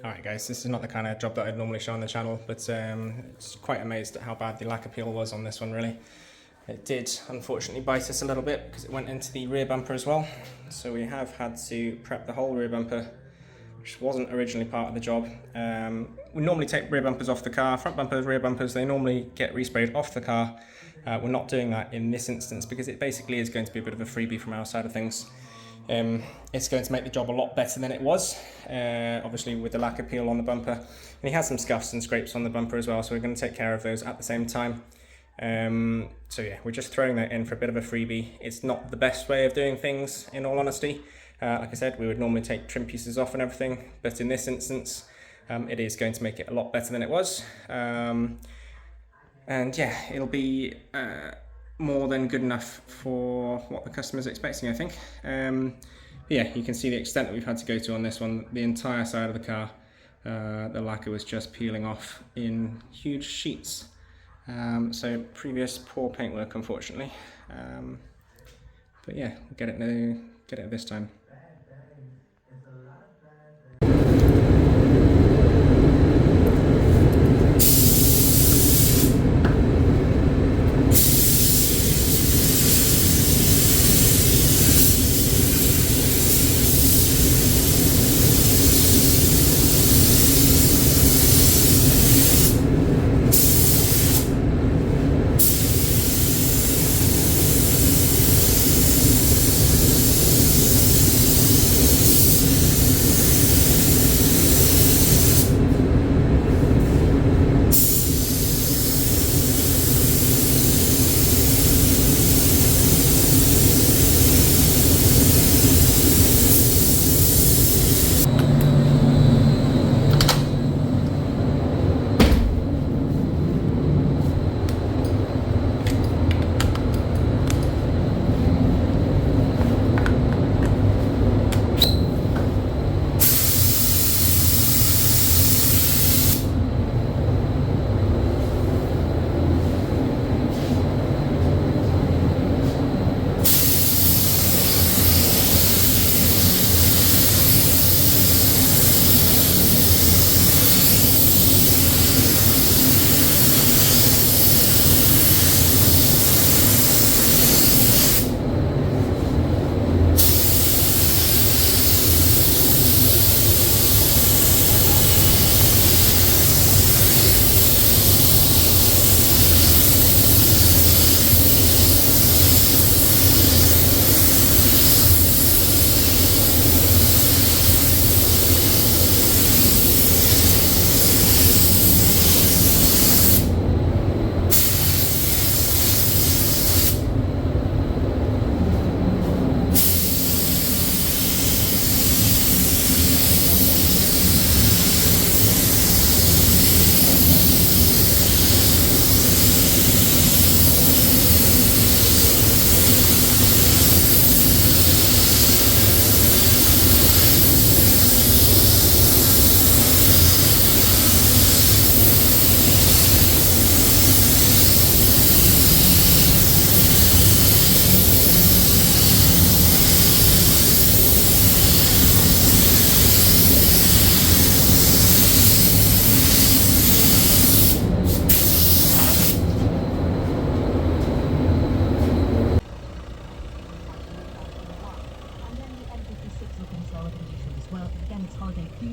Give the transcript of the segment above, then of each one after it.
Alright guys, this is not the kind of job that I'd normally show on the channel, but it's quite amazed at how bad the lacquer peel was on this one really. It did unfortunately bite us a little bit because it went into the rear bumper as well. So we have had to prep the whole rear bumper, which wasn't originally part of the job. We normally take rear bumpers off the car, front bumpers, rear bumpers, they normally get resprayed off the car. We're not doing that in this instance because it basically is going to be a bit of a freebie from our side of things. It's going to make the job a lot better than it was, obviously with the lacquer peel on the bumper. And he has some scuffs and scrapes on the bumper as well, so we're going to take care of those at the same time. So yeah, we're just throwing that in for a bit of a freebie. It's not the best way of doing things, in all honesty. Like I said, we would normally take trim pieces off and everything, but in this instance, it is going to make it a lot better than it was. And yeah, it'll be more than good enough for what the customer's expecting, I think. Yeah, you can see the extent that we've had to go to on this one. The entire side of the car, the lacquer was just peeling off in huge sheets. So previous poor paintwork, unfortunately. But yeah, we'll get it this time.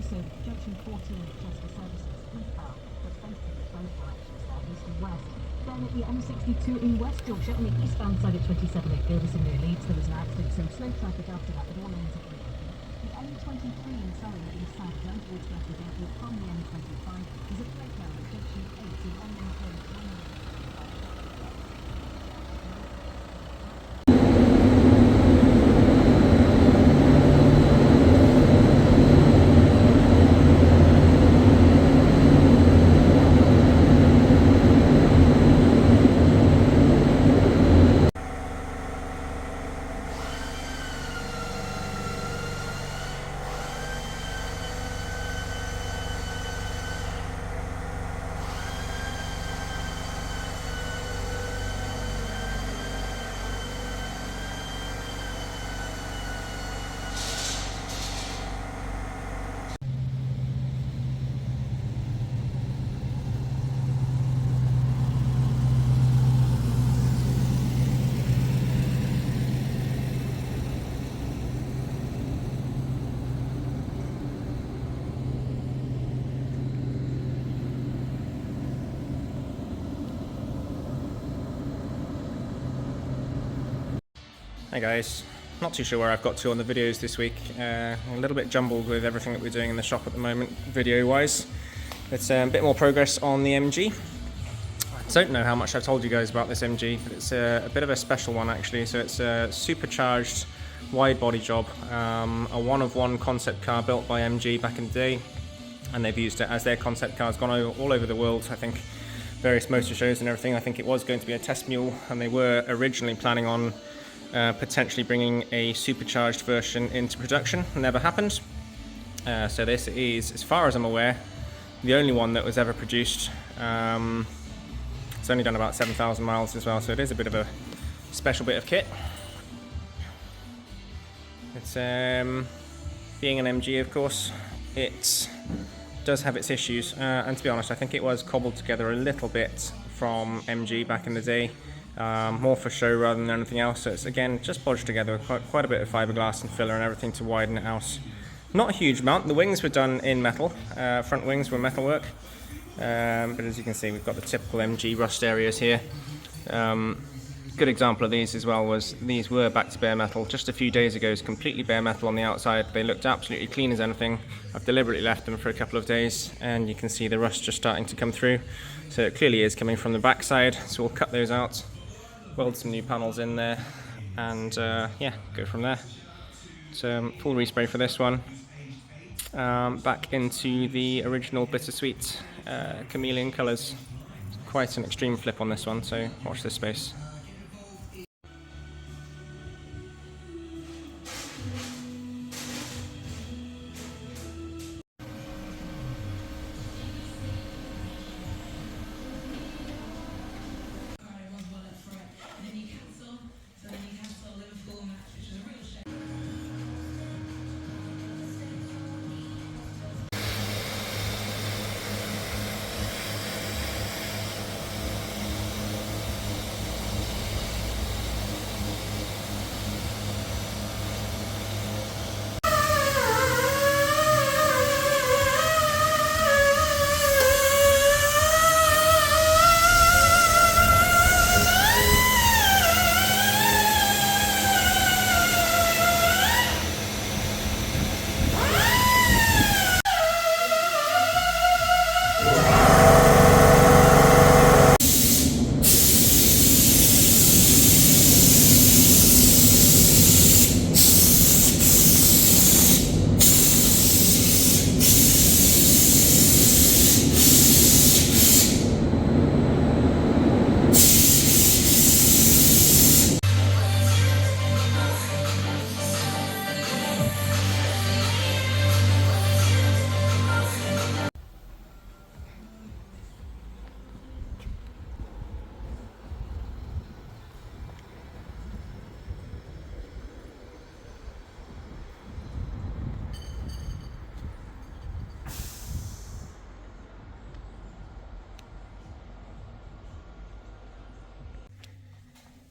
So junction 14 just for services eastbound, but basically both directions there, east and west. Then at the M62 in West Yorkshire on the eastbound side at 27 Oakfield in near Leeds, there was an accident, so slow traffic after that, but all lanes are clear. The M23 in Surrey east side down towards Bradford Airport from the M25 is a breakdown at junction 8 in one-lane closed. Hey guys, not too sure where I've got to on the videos this week. A little bit jumbled with everything that we're doing in the shop at the moment, video-wise. It's a bit more progress on the MG. I don't know how much I've told you guys about this MG, but it's a bit of a special one actually. So it's a supercharged wide body job, a one-of-one concept car built by MG back in the day, and they've used it as their concept car. It's gone all over the world, I think, various motor shows and everything. I think it was going to be a test mule, and they were originally planning on potentially bringing a supercharged version into production. Never happened. So this is, as far as I'm aware, the only one that was ever produced. It's only done about 7,000 miles as well, so it is a bit of a special bit of kit. It's being an MG, of course, it does have its issues, and to be honest, I think it was cobbled together a little bit from MG back in the day, more for show rather than anything else. So it's again just bodged together with quite a bit of fiberglass and filler and everything to widen it out. Not a huge amount. The wings were done in metal, front wings were metalwork, but as you can see, we've got the typical MG rust areas here. Good example of these as well was these were back to bare metal. Just a few days ago, it was completely bare metal on the outside. They looked absolutely clean as anything. I've deliberately left them for a couple of days, and you can see the rust just starting to come through. So it clearly is coming from the backside. So we'll cut those out, weld some new panels in there, and yeah, go from there. So full respray for this one. Back into the original bittersweet chameleon colours. Quite an extreme flip on this one, so watch this space.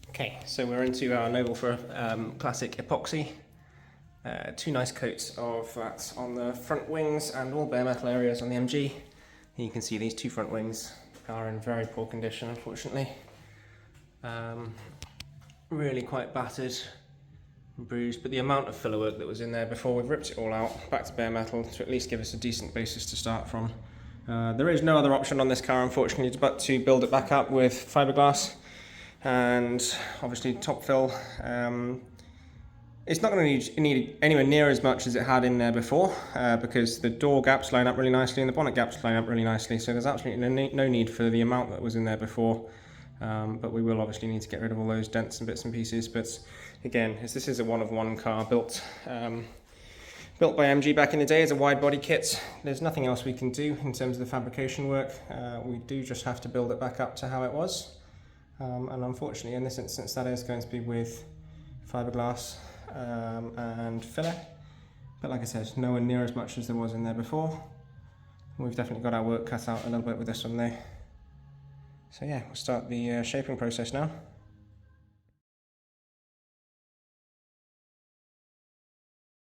Okay, so we're into our Noble for classic epoxy. Two nice coats of that on the front wings and all bare metal areas on the MG. And you can see these two front wings are in very poor condition, unfortunately. Really quite battered and bruised, but the amount of filler work that was in there before, we've ripped it all out, back to bare metal to at least give us a decent basis to start from. There is no other option on this car, unfortunately, but to build it back up with fiberglass and obviously top fill. It's not going to need anywhere near as much as it had in there before, because the door gaps line up really nicely and the bonnet gaps line up really nicely, so there's absolutely no need for the amount that was in there before. But we will obviously need to get rid of all those dents and bits and pieces. But again, as this is a one-of-one car built by MG back in the day as a wide body kit, there's nothing else we can do in terms of the fabrication work. We do just have to build it back up to how it was. And unfortunately in this instance that is going to be with fiberglass and filler, but like I said, nowhere near as much as there was in there before. We've definitely got our work cut out a little bit with this one there. So yeah, we'll start the shaping process now.